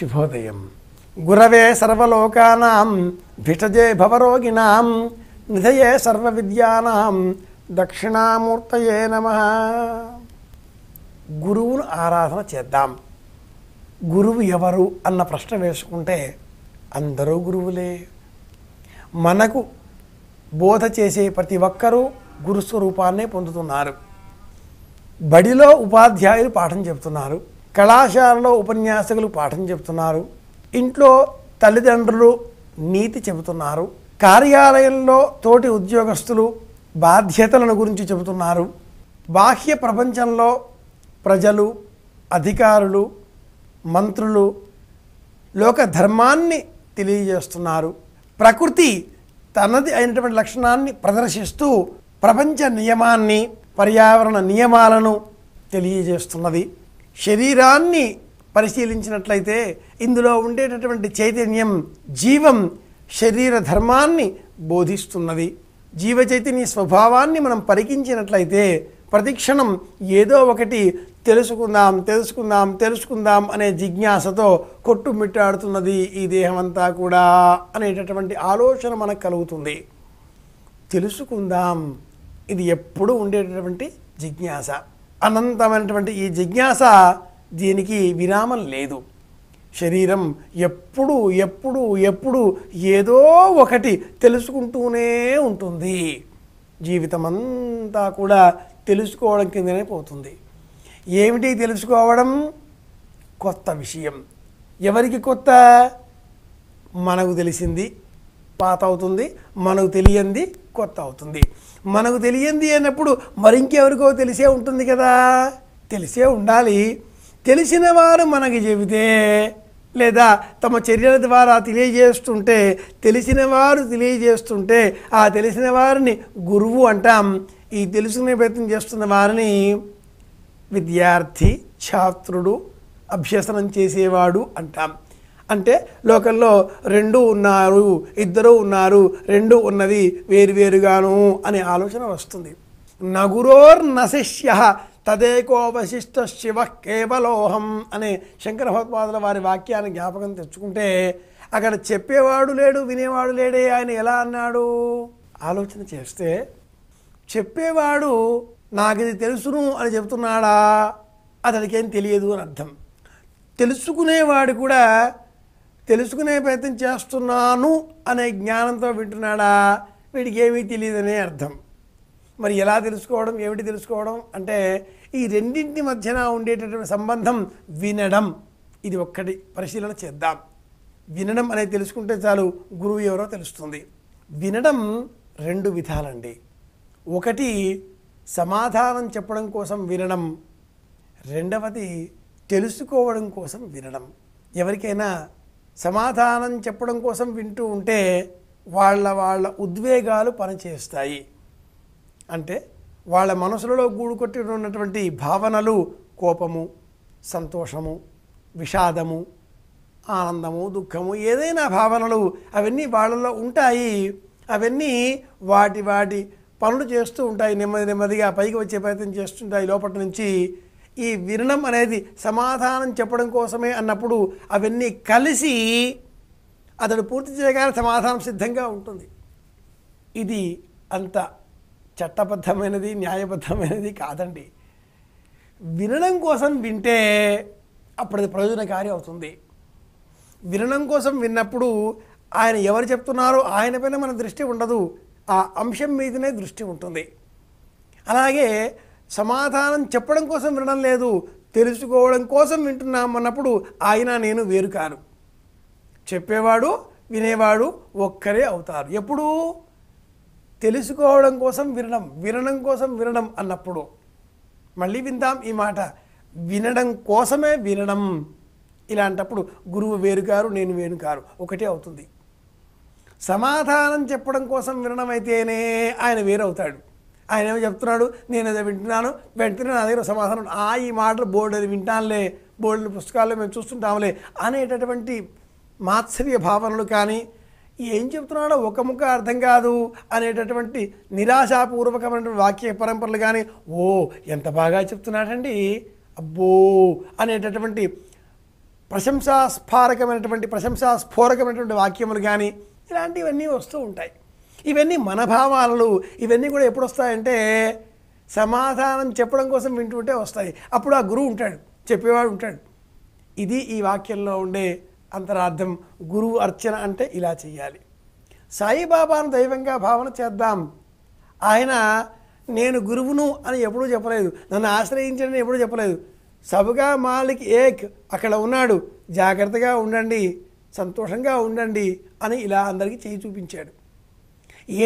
శుభోదయం. గురవే సర్వలోకానాం భిషజే భవరోగిణాం నిధయే సర్వవిద్యానాం దక్షిణామూర్తయే నమః. గురువును ఆరాధన చేద్దాం. గురువు ఎవరు అన్న ప్రశ్న వేసుకుంటే అందరూ గురువులే. మనకు బోధ చేసే ప్రతి ఒక్కరూ గురుస్వరూపాన్నే పొందుతున్నారు. బడిలో ఉపాధ్యాయులు పాఠం చెబుతున్నారు, కళాశాలలో ఉపన్యాసకులు పాఠం చెబుతున్నారు, ఇంట్లో తల్లిదండ్రులు నీతి చెబుతున్నారు, కార్యాలయంలో తోటి ఉద్యోగస్తులు బాధ్యతలను గురించి చెబుతున్నారు, బాహ్య ప్రపంచంలో ప్రజలు, అధికారులు, మంత్రులు లోక ధర్మాన్ని తెలియజేస్తున్నారు. ప్రకృతి తనది అయినటువంటి లక్షణాన్ని ప్రదర్శిస్తూ ప్రపంచ నియమాన్ని, పర్యావరణ నియమాలను తెలియజేస్తున్నది. శరీరాన్ని పరిశీలించినట్లయితే ఇందులో ఉండేటటువంటి చైతన్యం, జీవం శరీర ధర్మాన్ని బోధిస్తున్నది. జీవ చైతన్య స్వభావాన్ని మనం పరికించినట్లయితే ప్రతిక్షణం ఏదో ఒకటి తెలుసుకుందాం తెలుసుకుందాం తెలుసుకుందాం అనే జిజ్ఞాసతో కొట్టుమిట్టాడుతున్నది ఈ దేహమంతా కూడా అనేటటువంటి ఆలోచన మనకు కలుగుతుంది. తెలుసుకుందాం, ఇది ఎప్పుడూ ఉండేటటువంటి జిజ్ఞాస. అనంతమైనటువంటి ఈ జిజ్ఞాస, దీనికి విరామం లేదు. శరీరం ఎప్పుడు ఎప్పుడు ఎప్పుడు ఏదో ఒకటి తెలుసుకుంటూనే ఉంటుంది. జీవితం అంతా కూడా తెలుసుకోవడం కిందనే పోతుంది. ఏమిటి తెలుసుకోవడం? కొత్త విషయం. ఎవరికి కొత్త? మనకు తెలిసింది పాత అవుతుంది, మనకు తెలియంది కొత్త అవుతుంది. మనకు తెలియంది అన్నప్పుడు మరింకెవరికో తెలిసే ఉంటుంది కదా, తెలిసే ఉండాలి. తెలిసిన వారు మనకి చెబితే లేదా తమ చర్యల ద్వారా తెలియజేస్తుంటే, తెలిసిన వారు తెలియజేస్తుంటే ఆ తెలిసిన వారిని గురువు అంటాం. ఈ తెలుసుకునే ప్రయత్నం చేస్తున్న వారిని విద్యార్థి, ఛాత్రుడు, అభ్యసనం చేసేవాడు అంటాం. అంటే లోకంలో రెండు ఉన్నారు, ఇద్దరు ఉన్నారు, రెండు ఉన్నది వేరువేరుగాను అనే ఆలోచన వస్తుంది. నగురోర్ నశిష్య తదేకోవశిష్ట శివ కేవలోహం అనే శంకర భగవత్పాదుల వారి వాక్యాన్ని జ్ఞాపకం తెచ్చుకుంటే అక్కడ చెప్పేవాడు లేడు, వినేవాడు లేడే. ఆయన ఎలా అన్నాడు? ఆలోచన చేస్తే చెప్పేవాడు నాకు ఇది తెలుసును అని చెబుతున్నాడా? అతడికేం తెలియదు అని అర్థం. తెలుసుకునేవాడు కూడా తెలుసుకునే ప్రయత్నం చేస్తున్నాను అనే జ్ఞానంతో వింటున్నాడా? వీడికి ఏమీ తెలియదనే అర్థం. మరి ఎలా తెలుసుకోవడం, ఏమిటి తెలుసుకోవడం అంటే ఈ రెండింటి మధ్యన ఉండేటటువంటి సంబంధం వినడం. ఇది ఒక్కటి పరిశీలన చేద్దాం. వినడం అనేది తెలుసుకుంటే చాలు గురువు ఎవరో తెలుస్తుంది. వినడం రెండు విధాలండి. ఒకటి సమాధానం చెప్పడం కోసం వినడం, రెండవది తెలుసుకోవడం కోసం వినడం. ఎవరికైనా సమాధానం చెప్పడం కోసం వింటూ ఉంటే వాళ్ళ ఉద్వేగాలు పనిచేస్తాయి. అంటే వాళ్ళ మనసులలో గూడుకొట్టి ఉన్నటువంటి భావనలు, కోపము, సంతోషము, విషాదము, ఆనందము, దుఃఖము, ఏదైనా భావనలు అవన్నీ వాళ్ళలో ఉంటాయి. అవన్నీ వాటి వాటి పనులు చేస్తూ ఉంటాయి. నెమ్మది నెమ్మదిగా పైకి వచ్చే ప్రయత్నం చేస్తుంటాయి లోపటి నుంచి. ఈ వినడం అనేది సమాధానం చెప్పడం కోసమే అన్నప్పుడు అవన్నీ కలిసి అతడు పూర్తి చేయగానే సమాధానం సిద్ధంగా ఉంటుంది. ఇది అంత చట్టబద్ధమైనది, న్యాయబద్ధమైనది కాదండి. వినడం కోసం వింటే అప్పుడు అది ప్రయోజనకారి అవుతుంది. వినడం కోసం విన్నప్పుడు ఆయన ఎవరు చెప్తున్నారో ఆయన పైన మన దృష్టి ఉండదు, ఆ అంశం మీదనే దృష్టి ఉంటుంది. అలాగే సమాధానం చెప్పడం కోసం వినడం లేదు, తెలుసుకోవడం కోసం వింటున్నాం అన్నప్పుడు ఆయన నేను వేరు కారు. చెప్పేవాడు వినేవాడు ఒక్కరే అవుతారు. ఎప్పుడు? తెలుసుకోవడం కోసం వినడం, వినడం కోసం వినడం అన్నప్పుడు. మళ్ళీ విందాం ఈ మాట, వినడం కోసమే వినడం. ఇలాంటప్పుడు గురువు వేరు కారు, నేను వేరు కారు, ఒకటే అవుతుంది. సమాధానం చెప్పడం కోసం వినడం అయితేనే ఆయన వేరవుతాడు. ఆయన ఏమో చెప్తున్నాడు, నేను ఏదో వింటున్నాను, వెంటనే నా దగ్గర సమాధానం, ఈ మాటలు బోర్డు అది వింటానులే, బోర్డు పుస్తకాల్లో మేము చూస్తుంటాంలే అనేటటువంటి మాత్సర్య భావనలు కానీ, ఏం చెప్తున్నాడో ఒక ముక్క అర్థం కాదు అనేటటువంటి నిరాశాపూర్వకమైనటువంటి వాక్య పరంపరలు కానీ, ఎంత బాగా చెప్తున్నాడండి, అబ్బో అనేటటువంటి ప్రశంసాస్ఫోరకమైనటువంటి వాక్యములు కానీ ఇలాంటివన్నీ వస్తూ ఉంటాయి. ఇవన్నీ మన భావాలు. ఇవన్నీ కూడా ఎప్పుడు వస్తాయంటే సమాధానం చెప్పడం కోసం వింటుంటే వస్తాయి. అప్పుడు ఆ గురువు ఉంటాడు, చెప్పేవాడు ఉంటాడు. ఇది ఈ వాక్యంలో ఉండే అంతరార్థం. గురువు అర్చన అంటే ఇలా చేయాలి. సాయిబాబాను దైవంగా భావన చేద్దాం. ఆయన నేను గురువును అని ఎప్పుడూ చెప్పలేదు, నన్ను ఆశ్రయించని ఎప్పుడూ చెప్పలేదు. సబ్కా మాలిక్ ఏక్, అక్కడ ఉన్నాడు, జాగ్రత్తగా ఉండండి, సంతోషంగా ఉండండి అని ఇలా అందరికీ చేయి చూపించాడు.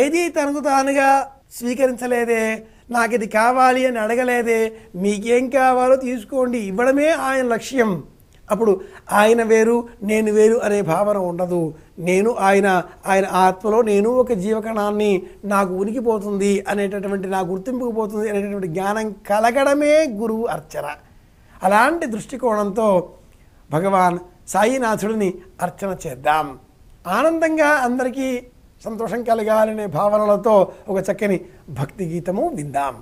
ఏది తనకు తానుగా స్వీకరించలేదే, నాకు ఇది కావాలి అని అడగలేదే, మీకేం కావాలో తీసుకోండి, ఇవ్వడమే ఆయన లక్ష్యం. అప్పుడు ఆయన వేరు నేను వేరు అనే భావన ఉండదు. నేను ఆయన ఆత్మలో నేను ఒక జీవకణాన్ని, నాకు ఉనికిపోతుంది అనేటటువంటి, నా గుర్తింపుకు పోతుంది అనేటటువంటి జ్ఞానం కలగడమే గురువు అర్చన. అలాంటి దృష్టికోణంతో భగవాన్ సాయినాథుడిని అర్చన చేద్దాం. ఆనందంగా అందరికీ సంతోషం కలగాలనే భావనలతో ఒక చక్కని భక్తి గీతము విందాం.